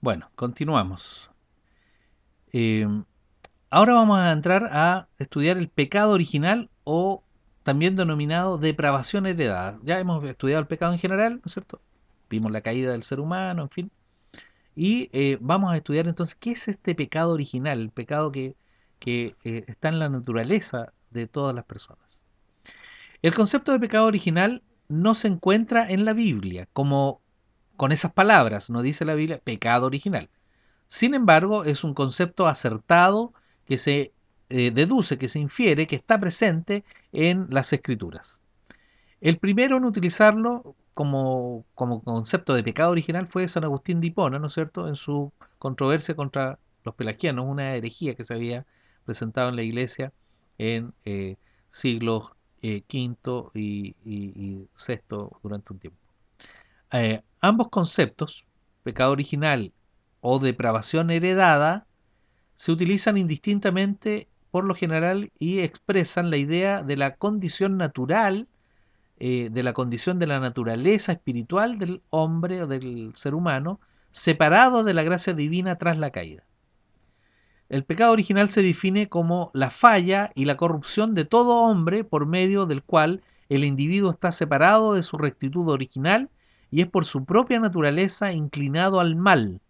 Bueno, continuamos. Eh, Ahora vamos a entrar a estudiar el pecado original o también denominado depravación heredada. Ya hemos estudiado el pecado en general, ¿no es cierto? Vimos la caída del ser humano, en fin. Y vamos a estudiar entonces qué es este pecado original, el pecado que está en la naturaleza de todas las personas. El concepto de pecado original no se encuentra en la Biblia, como con esas palabras, no dice la Biblia pecado original. Sin embargo, es un concepto acertado que se deduce, que se infiere, que está presente en las escrituras. El primero en utilizarlo como concepto de pecado original fue San Agustín de Hipona, ¿no es cierto?, en su controversia contra los pelagianos, una herejía que se había presentado en la iglesia en siglos V y VI durante un tiempo. Ambos conceptos, pecado original o depravación heredada, se utilizan indistintamente por lo general y expresan la idea de la condición natural, de la condición de la naturaleza espiritual del hombre o del ser humano, separado de la gracia divina tras la caída. El pecado original se define como la falla y la corrupción de todo hombre por medio del cual el individuo está separado de su rectitud original y es por su propia naturaleza inclinado al mal,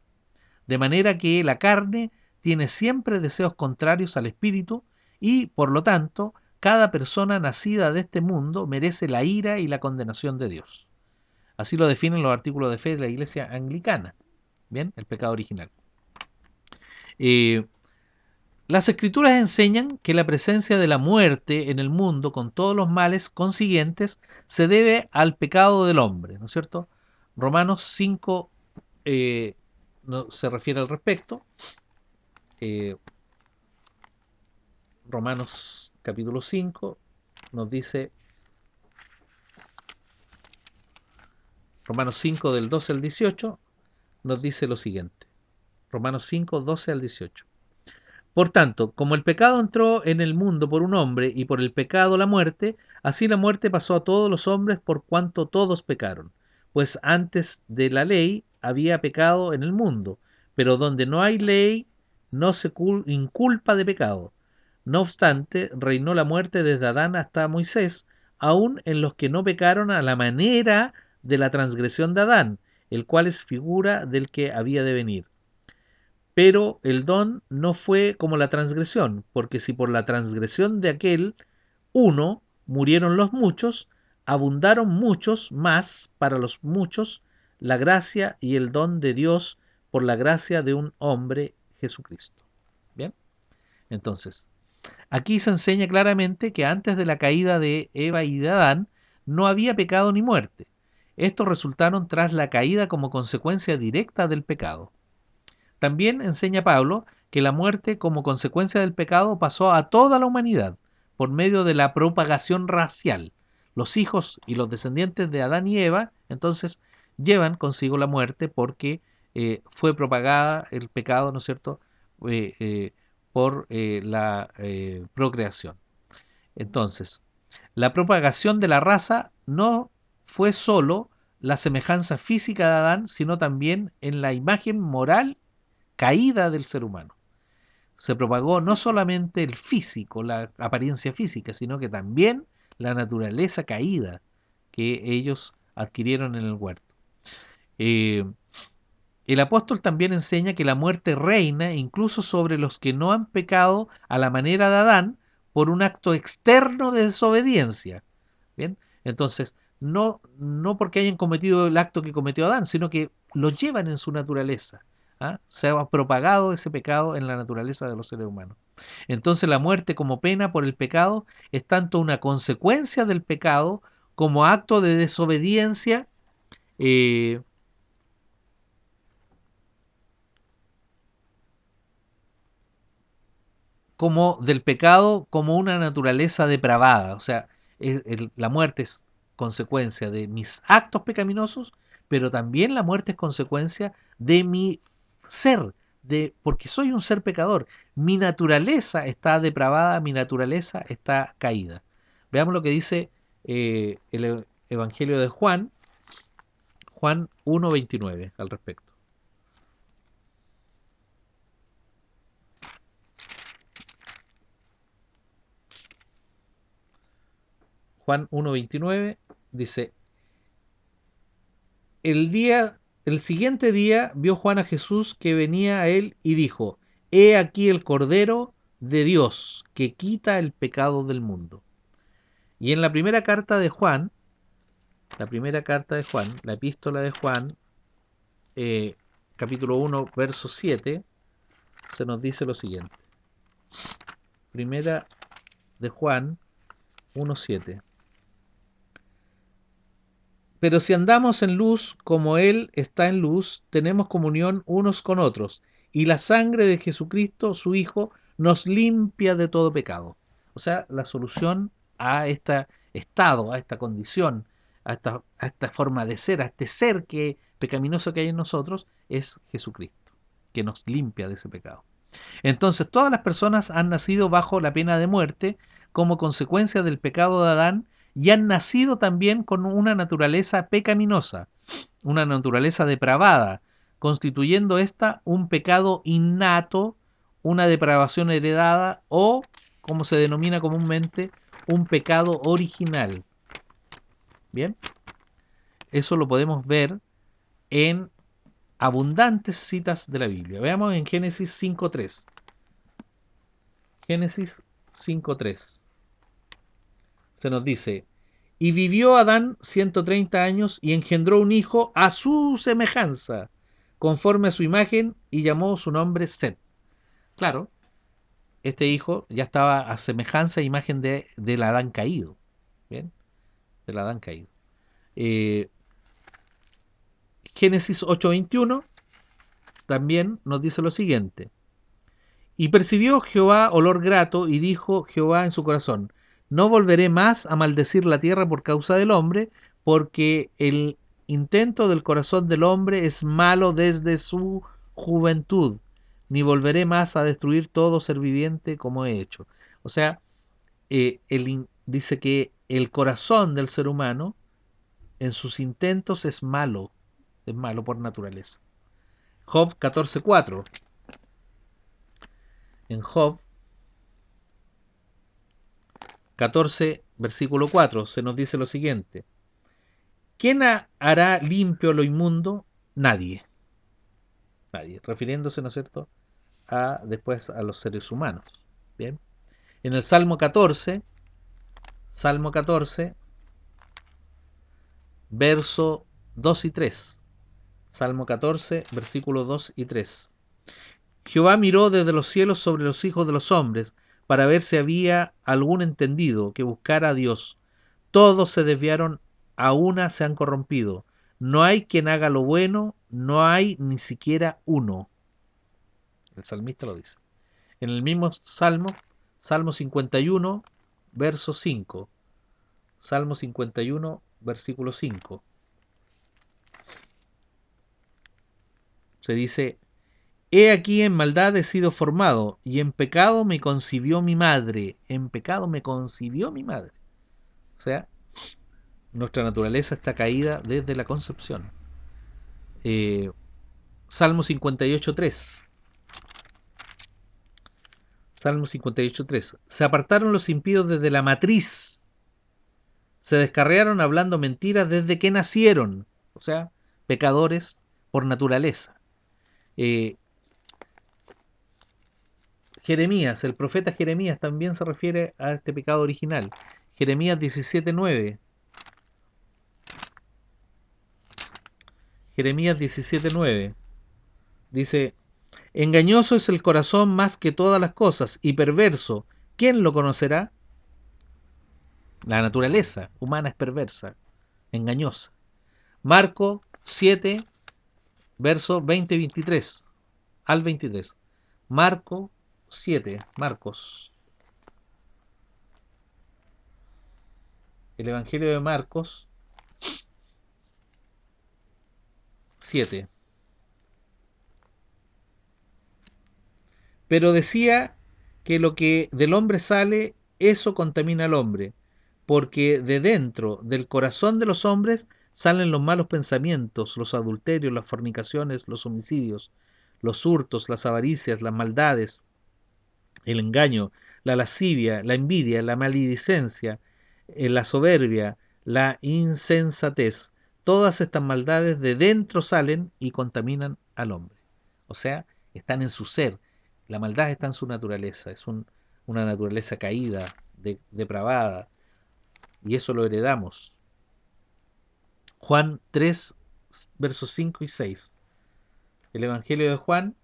de manera que la carne tiene siempre deseos contrarios al espíritu y, por lo tanto, cada persona nacida de este mundo merece la ira y la condenación de Dios. Así lo definen los artículos de fe de la Iglesia Anglicana. Bien, el pecado original. Eh, las escrituras enseñan que la presencia de la muerte en el mundo con todos los males consiguientes se debe al pecado del hombre, ¿no es cierto? Romanos 5 no, se refiere al respecto. Eh, Romanos capítulo 5 nos dice, Romanos 5 del 12 al 18, nos dice lo siguiente. Romanos 5, 12 al 18. Por tanto, como el pecado entró en el mundo por un hombre y por el pecado la muerte, así la muerte pasó a todos los hombres por cuanto todos pecaron. Pues antes de la ley había pecado en el mundo, pero donde no hay ley no se inculpa de pecado. No obstante, reinó la muerte desde Adán hasta Moisés, aun en los que no pecaron a la manera de la transgresión de Adán, el cual es figura del que había de venir. Pero el don no fue como la transgresión, porque si por la transgresión de aquel uno murieron los muchos, abundaron muchos más para los muchos la gracia y el don de Dios por la gracia de un hombre, Jesucristo. Bien, entonces, aquí se enseña claramente que antes de la caída de Eva y de Adán no había pecado ni muerte. Estos resultaron tras la caída como consecuencia directa del pecado. También enseña Pablo que la muerte como consecuencia del pecado pasó a toda la humanidad por medio de la propagación racial. Los hijos y los descendientes de Adán y Eva entonces llevan consigo la muerte porque fue propagada el pecado, ¿no es cierto?, eh, eh, por la procreación. Entonces, la propagación de la raza no fue sólo la semejanza física de Adán, sino también en la imagen moral caída del ser humano. Se propagó no solamente el físico, la apariencia física, sino que también la naturaleza caída que ellos adquirieron en el huerto. Eh, el apóstol también enseña que la muerte reina incluso sobre los que no han pecado a la manera de Adán por un acto externo de desobediencia. Bien, entonces no porque hayan cometido el acto que cometió Adán, sino que lo llevan en su naturaleza. ¿Ah? Se ha propagado ese pecado en la naturaleza de los seres humanos. Entonces la muerte como pena por el pecado es tanto una consecuencia del pecado como acto de desobediencia, eh, como del pecado como una naturaleza depravada. O sea, la muerte es consecuencia de mis actos pecaminosos, pero también la muerte es consecuencia de mi ser, porque soy un ser pecador. Mi naturaleza está depravada, mi naturaleza está caída. Veamos lo que dice el Evangelio de Juan, Juan 1:29 al respecto. Juan 1:29 dice, el siguiente día vio Juan a Jesús que venía a él y dijo, he aquí el Cordero de Dios que quita el pecado del mundo. Y en la primera carta de Juan, la epístola de Juan, capítulo 1, verso 7, se nos dice lo siguiente. Primera de Juan 1:7. Pero si andamos en luz como Él está en luz, tenemos comunión unos con otros, y la sangre de Jesucristo, su Hijo, nos limpia de todo pecado. O sea, la solución a este estado, a esta condición, a esta forma de ser, a este ser pecaminoso que hay en nosotros, es Jesucristo, que nos limpia de ese pecado. Entonces, todas las personas han nacido bajo la pena de muerte como consecuencia del pecado de Adán y han nacido también con una naturaleza pecaminosa, una naturaleza depravada, constituyendo esta un pecado innato, una depravación heredada o, como se denomina comúnmente, un pecado original. Bien, eso lo podemos ver en abundantes citas de la Biblia. Veamos en Génesis 5:3. Génesis 5:3. Se nos dice, y vivió Adán 130 años y engendró un hijo a su semejanza, conforme a su imagen, y llamó su nombre Set. Claro, este hijo ya estaba a semejanza e imagen del Adán caído. Bien, del Adán caído. Eh, Génesis 8:21 también nos dice lo siguiente. Y percibió Jehová olor grato, y dijo Jehová en su corazón, no volveré más a maldecir la tierra por causa del hombre, porque el intento del corazón del hombre es malo desde su juventud, ni volveré más a destruir todo ser viviente como he hecho. O sea, dice que el corazón del ser humano en sus intentos es malo por naturaleza. Job 14:4. En Job 14, versículo 4, se nos dice lo siguiente. ¿Quién hará limpio lo inmundo? Nadie. Nadie. Refiriéndose, ¿no es cierto?, después a los seres humanos. Bien. En el Salmo 14, verso 2 y 3. Salmo 14, versículos 2 y 3. Jehová miró desde los cielos sobre los hijos de los hombres, para ver si había algún entendido que buscara a Dios. Todos se desviaron, a una se han corrompido. No hay quien haga lo bueno, no hay ni siquiera uno. El salmista lo dice. En el mismo Salmo, Salmo 51, verso 5. Salmo 51, versículo 5. Se dice, he aquí en maldad he sido formado, y en pecado me concibió mi madre. En pecado me concibió mi madre. O sea, nuestra naturaleza está caída desde la concepción. Salmo 58:3. Salmo 58:3. Se apartaron los impíos desde la matriz. Se descarriaron hablando mentiras desde que nacieron. O sea, pecadores por naturaleza. Jeremías, el profeta Jeremías también se refiere a este pecado original. Jeremías 17:9. Jeremías 17:9 dice, engañoso es el corazón más que todas las cosas y perverso, ¿quién lo conocerá? La naturaleza humana es perversa, engañosa. Marco 7, verso 20 y 23 al 23. Marco 7, Marcos. El Evangelio de Marcos 7. Pero decía que lo que del hombre sale, eso contamina al hombre, porque de dentro del corazón de los hombres salen los malos pensamientos, los adulterios, las fornicaciones, los homicidios, los hurtos, las avaricias, las maldades, el engaño, la lascivia, la envidia, la maledicencia, la soberbia, la insensatez. Todas estas maldades de dentro salen y contaminan al hombre. O sea, están en su ser. La maldad está en su naturaleza. Es una naturaleza caída, depravada. Y eso lo heredamos. Juan 3, versos 5 y 6. El Evangelio de Juan,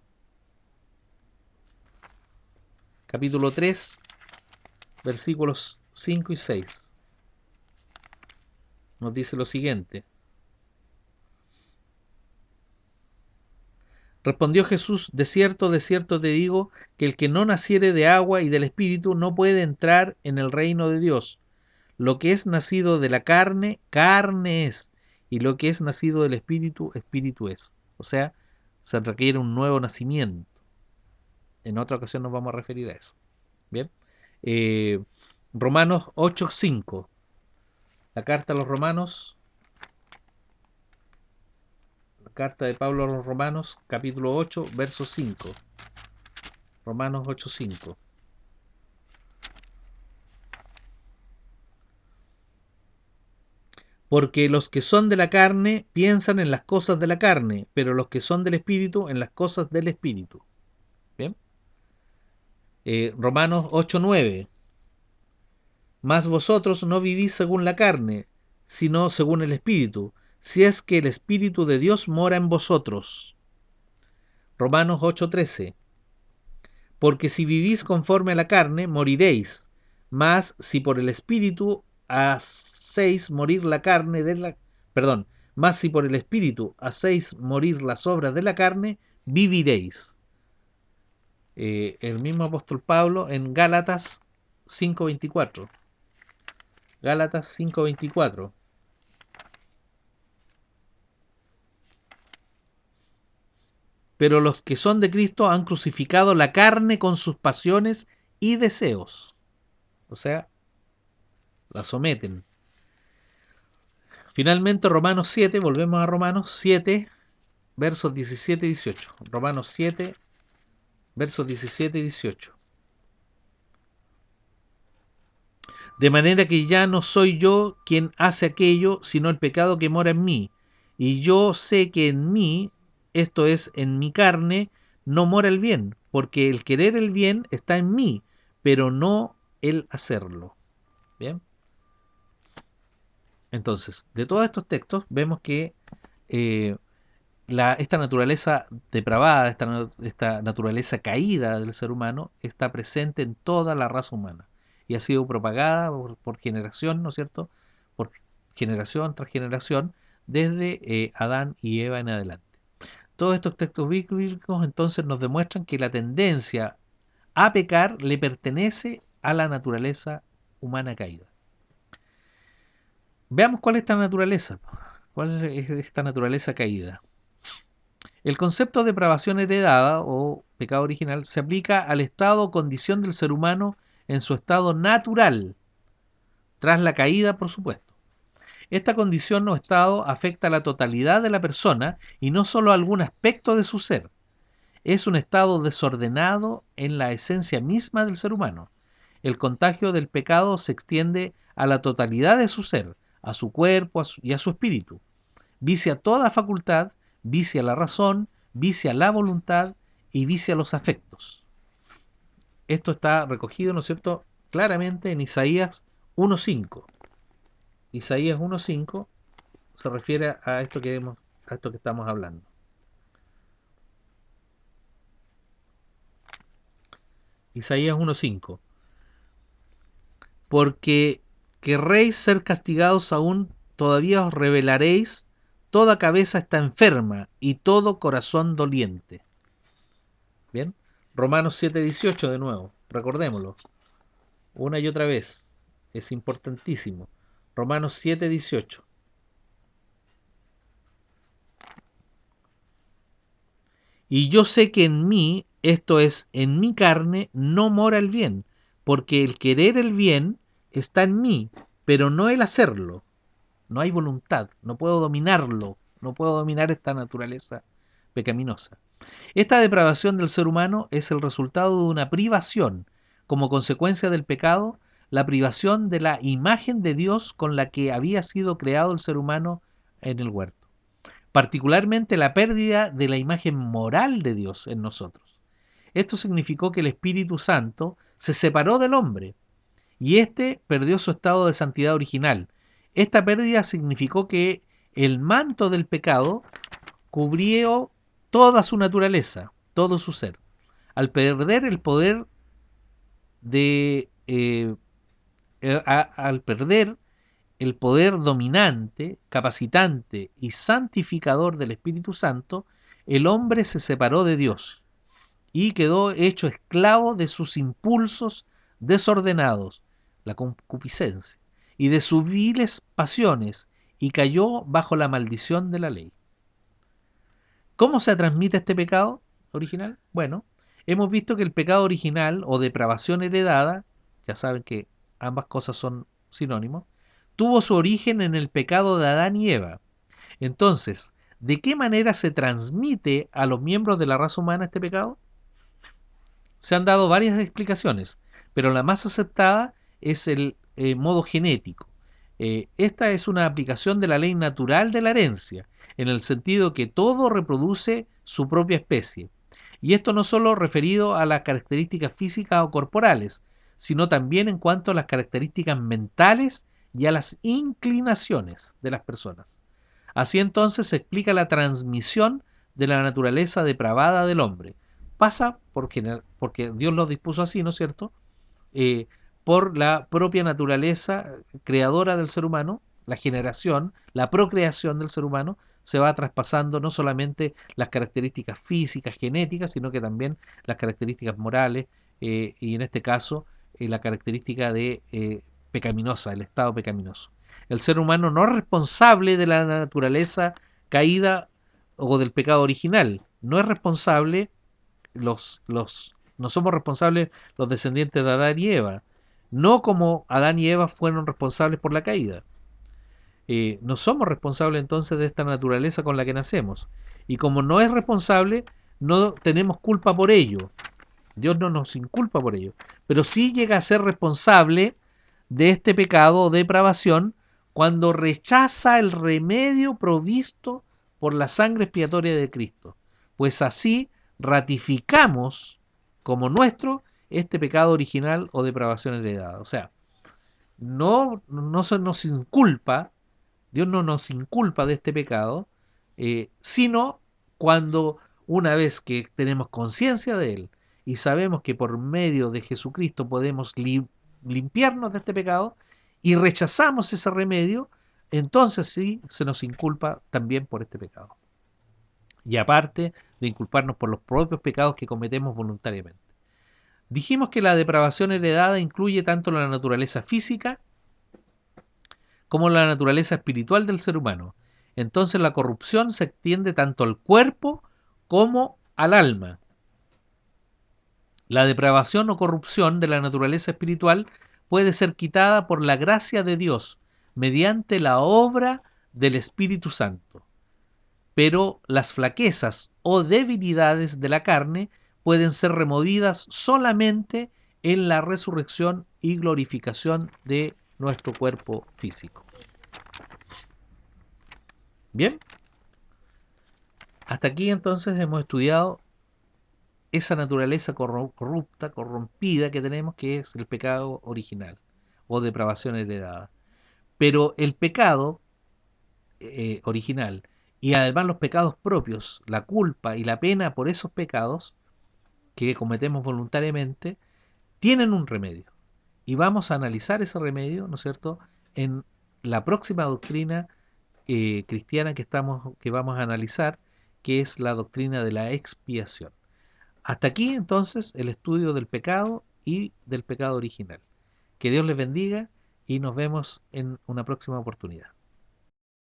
capítulo 3, versículos 5 y 6. Nos dice lo siguiente. Respondió Jesús: de cierto te digo, que el que no naciere de agua y del Espíritu no puede entrar en el reino de Dios. Lo que es nacido de la carne, carne es, y lo que es nacido del Espíritu, Espíritu es. O sea, se requiere un nuevo nacimiento. En otra ocasión nos vamos a referir a eso. Bien. Romanos 8:5. La carta a los Romanos, la carta de Pablo a los Romanos, capítulo 8, verso 5. Romanos 8:5. Porque los que son de la carne piensan en las cosas de la carne, pero los que son del Espíritu en las cosas del Espíritu. Bien. Romanos 8:9. Mas vosotros no vivís según la carne, sino según el Espíritu, si es que el Espíritu de Dios mora en vosotros. Romanos 8:13. Porque si vivís conforme a la carne, moriréis, mas si por el Espíritu hacéis morir la carne de la... Perdón, mas si por el Espíritu hacéis morir las obras de la carne, viviréis. El mismo apóstol Pablo en Gálatas 5:24. Gálatas 5:24. Pero los que son de Cristo han crucificado la carne con sus pasiones y deseos. O sea, la someten. Finalmente, Romanos 7, volvemos a Romanos 7, versos 17 y 18. Romanos 7, versos 17 y 18. De manera que ya no soy yo quien hace aquello, sino el pecado que mora en mí. Y yo sé que en mí, esto es, en mi carne, no mora el bien, porque el querer el bien está en mí, pero no el hacerlo. Bien. Entonces, de todos estos textos vemos que eh, esta naturaleza depravada, esta naturaleza caída del ser humano está presente en toda la raza humana y ha sido propagada por generación, ¿no es cierto? Por generación tras generación, desde Adán y Eva en adelante. Todos estos textos bíblicos entonces nos demuestran que la tendencia a pecar le pertenece a la naturaleza humana caída. Veamos cuál es esta naturaleza. ¿Cuál es esta naturaleza caída? El concepto de depravación heredada o pecado original se aplica al estado o condición del ser humano en su estado natural, tras la caída, por supuesto. Esta condición o estado afecta a la totalidad de la persona y no solo a algún aspecto de su ser. Es un estado desordenado en la esencia misma del ser humano. El contagio del pecado se extiende a la totalidad de su ser, a su cuerpo y a su espíritu. Vicia toda facultad, vicia la razón, vicia la voluntad y vicia los afectos. Esto está recogido, ¿no es cierto?, claramente en Isaías 1:5. Isaías 1:5 se refiere a esto a esto que estamos hablando. Isaías 1:5. Porque querréis ser castigados aún, todavía os rebelaréis, toda cabeza está enferma y todo corazón doliente. Bien, Romanos 7:18 de nuevo, recordémoslo, una y otra vez, es importantísimo. Romanos 7:18. Y yo sé que en mí, esto es, en mi carne, no mora el bien, porque el querer el bien está en mí, pero no el hacerlo. No hay voluntad, no puedo dominarlo, no puedo dominar esta naturaleza pecaminosa. Esta depravación del ser humano es el resultado de una privación. Como consecuencia del pecado, la privación de la imagen de Dios con la que había sido creado el ser humano en el huerto. Particularmente la pérdida de la imagen moral de Dios en nosotros. Esto significó que el Espíritu Santo se separó del hombre y éste perdió su estado de santidad original. Esta pérdida significó que el manto del pecado cubrió toda su naturaleza, todo su ser. Al perder el poder al perder el poder dominante, capacitante y santificador del Espíritu Santo, el hombre se separó de Dios y quedó hecho esclavo de sus impulsos desordenados, la concupiscencia, y de sus viles pasiones, y cayó bajo la maldición de la ley. ¿Cómo se transmite este pecado original? Bueno, hemos visto que el pecado original o depravación heredada, ya saben que ambas cosas son sinónimos, tuvo su origen en el pecado de Adán y Eva. Entonces, ¿de qué manera se transmite a los miembros de la raza humana este pecado? Se han dado varias explicaciones, pero la más aceptada es el modo genético. Esta es una aplicación de la ley natural de la herencia, en el sentido que todo reproduce su propia especie. Y esto no solo referido a las características físicas o corporales, sino también en cuanto a las características mentales y a las inclinaciones de las personas. Así entonces se explica la transmisión de la naturaleza depravada del hombre. Pasa porque Dios lo dispuso así, ¿no es cierto? Eh, por la propia naturaleza creadora del ser humano, la generación, la procreación del ser humano, se va traspasando no solamente las características físicas, genéticas, sino que también las características morales y en este caso la característica de pecaminosa, el estado pecaminoso. El ser humano no es responsable de la naturaleza caída o del pecado original, no es responsable no somos responsables los descendientes de Adán y Eva, no como Adán y Eva fueron responsables por la caída. No somos responsables entonces de esta naturaleza con la que nacemos. Y como no es responsable, no tenemos culpa por ello. Dios no nos inculpa por ello. Pero sí llega a ser responsable de este pecado o depravación cuando rechaza el remedio provisto por la sangre expiatoria de Cristo. Pues así ratificamos como nuestro este pecado original o depravación heredada. O sea, no se nos inculpa, Dios no nos inculpa de este pecado, sino cuando una vez que tenemos conciencia de él y sabemos que por medio de Jesucristo podemos limpiarnos de este pecado y rechazamos ese remedio, entonces sí se nos inculpa también por este pecado. Y aparte de inculparnos por los propios pecados que cometemos voluntariamente. Dijimos que la depravación heredada incluye tanto la naturaleza física como la naturaleza espiritual del ser humano. Entonces la corrupción se extiende tanto al cuerpo como al alma. La depravación o corrupción de la naturaleza espiritual puede ser quitada por la gracia de Dios mediante la obra del Espíritu Santo. Pero las flaquezas o debilidades de la carne pueden ser removidas solamente en la resurrección y glorificación de nuestro cuerpo físico. Bien, hasta aquí entonces hemos estudiado esa naturaleza corrupta, corrompida que tenemos, que es el pecado original o depravación heredada. Pero el pecado original y además los pecados propios, la culpa y la pena por esos pecados que cometemos voluntariamente, tienen un remedio. Y vamos a analizar ese remedio, ¿no es cierto?, en la próxima doctrina cristiana que vamos a analizar, que es la doctrina de la expiación. Hasta aquí entonces el estudio del pecado y del pecado original. Que Dios les bendiga y nos vemos en una próxima oportunidad.